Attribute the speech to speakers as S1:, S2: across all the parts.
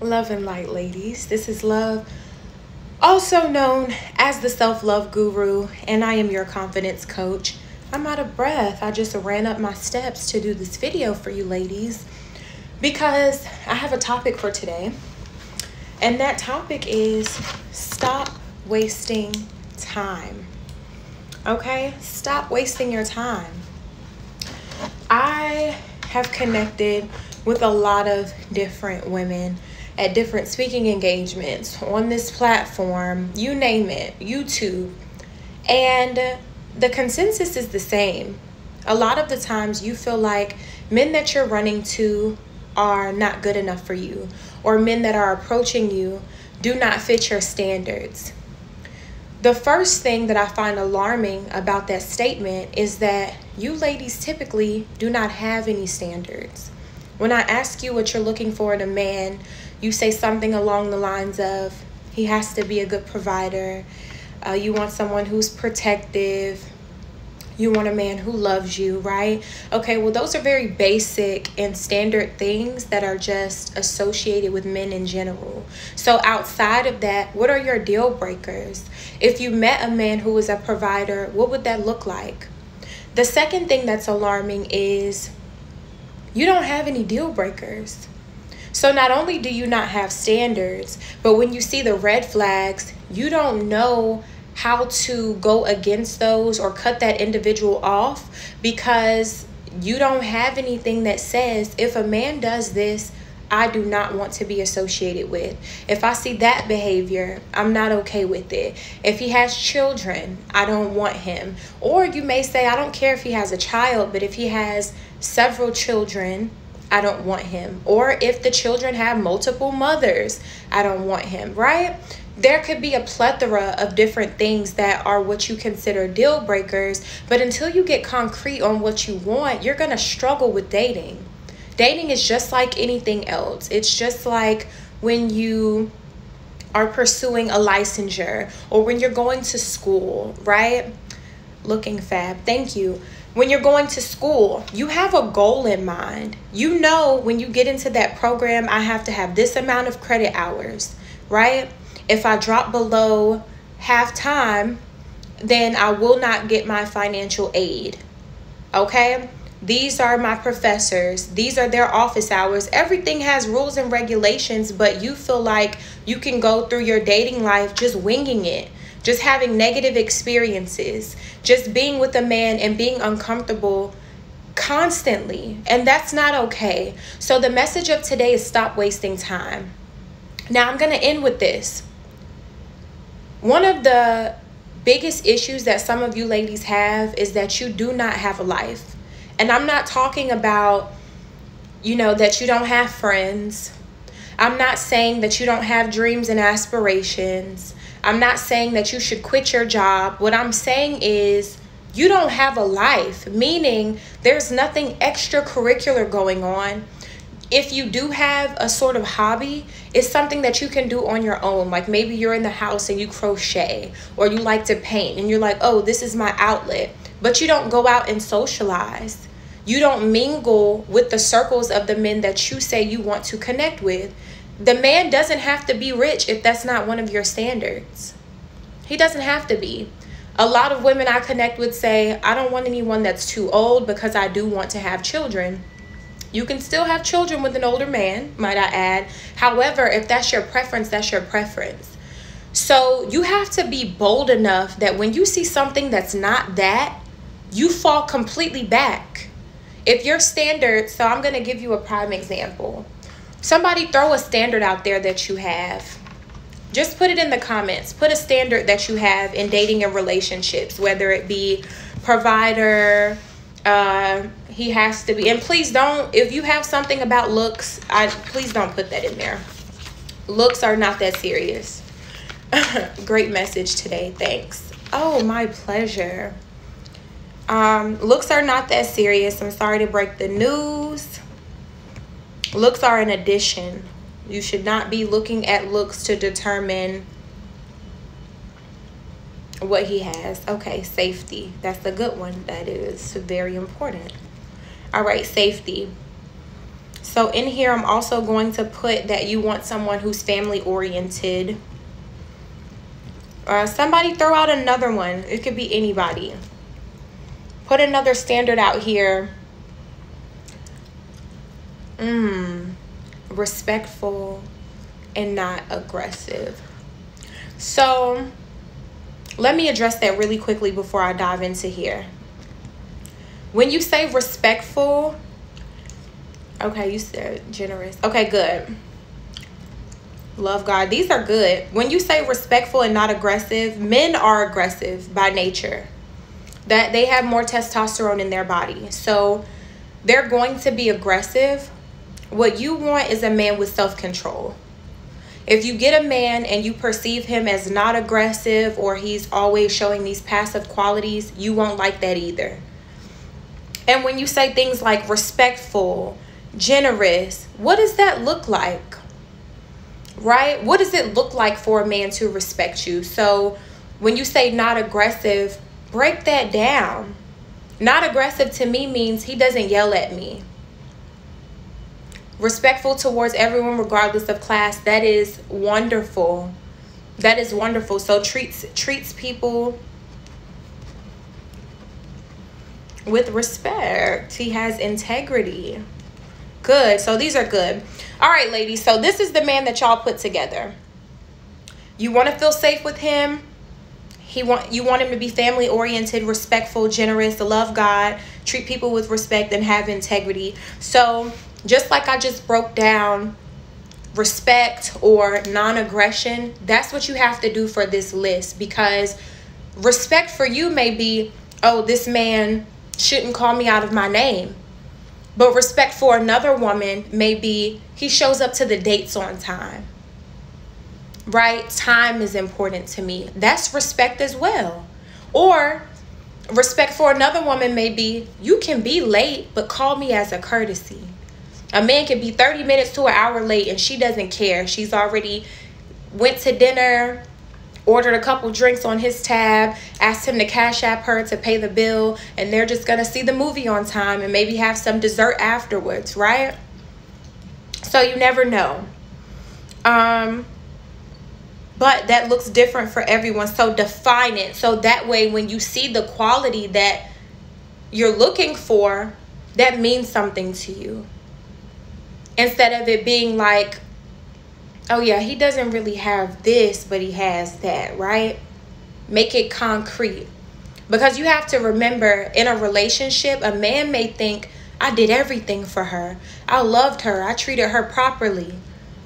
S1: Love and light, ladies. This is Love, also known as the Self-Love Guru, and I am your confidence coach. I'm out of breath. I just ran up my steps to do this video for you ladies because I have a topic for today, and that topic is stop wasting time. Okay? Stop wasting your time. I have connected with a lot of different women at different speaking engagements on this platform, you name it, YouTube. And the consensus is the same. A lot of the times you feel like men that you're running to are not good enough for you, or men that are approaching you do not fit your standards. The first thing that I find alarming about that statement is that you ladies typically do not have any standards. When I ask you what you're looking for in a man, you say something along the lines of, he has to be a good provider. You want someone who's protective. You want a man who loves you, right? Okay, well, those are very basic and standard things that are just associated with men in general. So outside of that, what are your deal breakers? If you met a man who is a provider, what would that look like? The second thing that's alarming is you don't have any deal breakers. So not only do you not have standards, but when you see the red flags, you don't know how to go against those or cut that individual off because you don't have anything that says, if a man does this, I do not want to be associated with. If I see that behavior, I'm not okay with it. If he has children, I don't want him. Or you may say, I don't care if he has a child, but if he has several children, I don't want him. Or if the children have multiple mothers, I don't want him, right? There could be a plethora of different things that are what you consider deal breakers, but until you get concrete on what you want, you're going to struggle with dating. Dating is just like anything else. It's just like when you are pursuing a licensure or when you're going to school, right? Looking fab. Thank you. When you're going to school, you have a goal in mind. You know, when you get into that program, I have to have this amount of credit hours, right? If I drop below half time, then I will not get my financial aid. Okay? These are my professors. These are their office hours. Everything has rules and regulations, but you feel like you can go through your dating life just winging it. Just having negative experiences, just being with a man and being uncomfortable constantly. And that's not okay. So the message of today is stop wasting time. Now I'm going to end with this. One of the biggest issues that some of you ladies have is that you do not have a life. And I'm not talking about, that you don't have friends. I'm not saying that you don't have dreams and aspirations. I'm not saying that you should quit your job. What I'm saying is you don't have a life, meaning there's nothing extracurricular going on. If you do have a sort of hobby, it's something that you can do on your own. Like maybe you're in the house and you crochet, or you like to paint and you're like, oh, this is my outlet. But you don't go out and socialize. You don't mingle with the circles of the men that you say you want to connect with. The man doesn't have to be rich if that's not one of your standards. He doesn't have to be. A lot of women I connect with say, I don't want anyone that's too old because I do want to have children. You can still have children with an older man, might I add. However, if that's your preference, that's your preference. So you have to be bold enough that when you see something that's not that, you fall completely back. If your standard, so I'm going to give you a prime example. Somebody throw a standard out there that you have. Just put it in the comments. Put a standard that you have in dating and relationships, whether it be provider, he has to be. And please don't, if you have something about looks, please don't put that in there. Looks are not that serious. Great message today. Thanks. Oh, my pleasure. Looks are not that serious. I'm sorry to break the news. Looks are an addition. You should not be looking at looks to determine what he has. Okay, safety. That's a good one. That is very important. All right, safety. So in here, I'm also going to put that you want someone who's family oriented. Somebody throw out another one. It could be anybody. Put another standard out here. Respectful and not aggressive. So let me address that really quickly before I dive into here. When you say respectful, okay, you said generous. Okay, good. Love God. These are good. When you say respectful and not aggressive, men are aggressive by nature. That they have more testosterone in their body. So they're going to be aggressive. What you want is a man with self-control. If you get a man and you perceive him as not aggressive, or he's always showing these passive qualities, you won't like that either. And when you say things like respectful, generous, what does that look like? Right? What does it look like for a man to respect you? So when you say not aggressive, break that down. Not aggressive to me means he doesn't yell at me. Respectful towards everyone regardless of class. That is wonderful. That is wonderful. So treats people with respect. He has integrity. Good. So these are good. All right, ladies. So this is the man that y'all put together. You want to feel safe with him. You want him to be family oriented, respectful, generous, love God, treat people with respect, and have integrity. So just like I just broke down respect or non-aggression, that's what you have to do for this list. Because respect for you may be, oh, this man shouldn't call me out of my name. But respect for another woman may be, he shows up to the dates on time. Right? Time is important to me. That's respect as well. Or respect for another woman may be, you can be late, but call me as a courtesy. A man can be 30 minutes to an hour late and she doesn't care. She's already went to dinner, ordered a couple drinks on his tab, asked him to cash app her to pay the bill, and they're just going to see the movie on time and maybe have some dessert afterwards, right? So you never know. But that looks different for everyone. So define it. So that way when you see the quality that you're looking for, that means something to you. Instead of it being like, oh yeah, he doesn't really have this, but he has that, right? Make it concrete. Because you have to remember, in a relationship, a man may think, I did everything for her. I loved her. I treated her properly.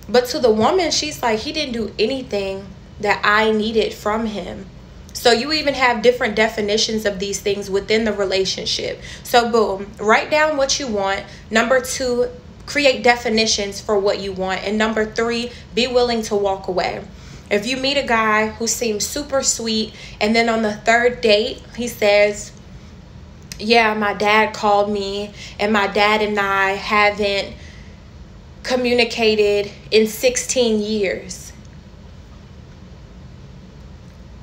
S1: But to the woman, she's like, he didn't do anything that I needed from him. So you even have different definitions of these things within the relationship. So boom, write down what you want. Number 2, create definitions for what you want. And number 3, be willing to walk away. If you meet a guy who seems super sweet and then on the 3rd date, he says, yeah, my dad called me and my dad and I haven't communicated in 16 years.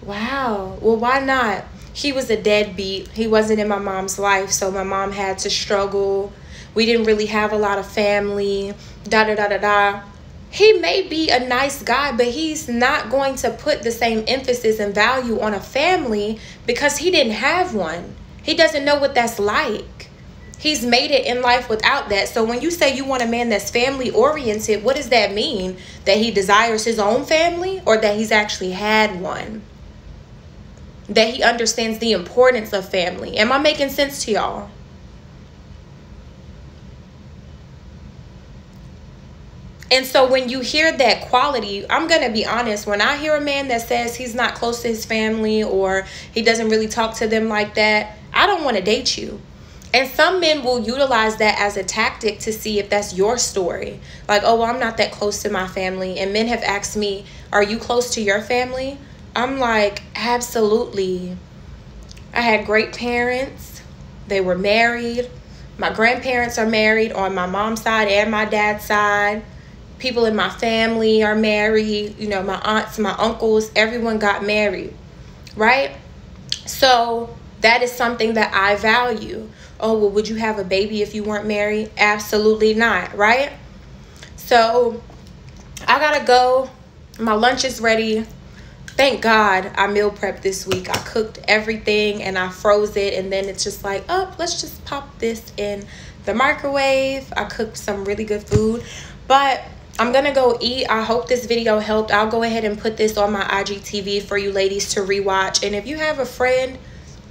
S1: Wow. Well, why not? He was a deadbeat. He wasn't in my mom's life, so my mom had to struggle. We didn't really have a lot of family. He may be a nice guy, but he's not going to put the same emphasis and value on a family because he didn't have one. He doesn't know what that's like. He's made it in life without that. So when you say you want a man that's family oriented, what does that mean? That he desires his own family, or that he's actually had one? That he understands the importance of family. Am I making sense to y'all? And so when you hear that quality, I'm going to be honest, when I hear a man that says he's not close to his family or he doesn't really talk to them like that, I don't want to date you. And some men will utilize that as a tactic to see if that's your story. Like, oh, well, I'm not that close to my family. And men have asked me, are you close to your family? I'm like, absolutely. I had great parents. They were married. My grandparents are married on my mom's side and my dad's side. People in my family are married. You know, my aunts, my uncles, everyone got married, right? So that is something that I value. oh, well, would you have a baby if you weren't married? Absolutely not, right? So I gotta go. My lunch is ready. Thank God I meal prepped this week. I cooked everything and I froze it, and then it's just like, oh, let's just pop this in the microwave. I cooked some really good food, but I'm gonna go eat. I hope this video helped. I'll go ahead and put this on my IGTV for you ladies to rewatch. And if you have a friend,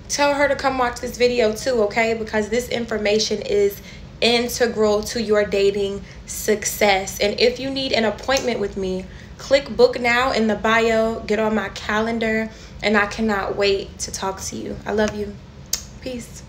S1: tell her to come watch this video too, okay? Because this information is integral to your dating success. And if you need an appointment with me, click book now in the bio, get on my calendar, and I cannot wait to talk to you. I love you. Peace.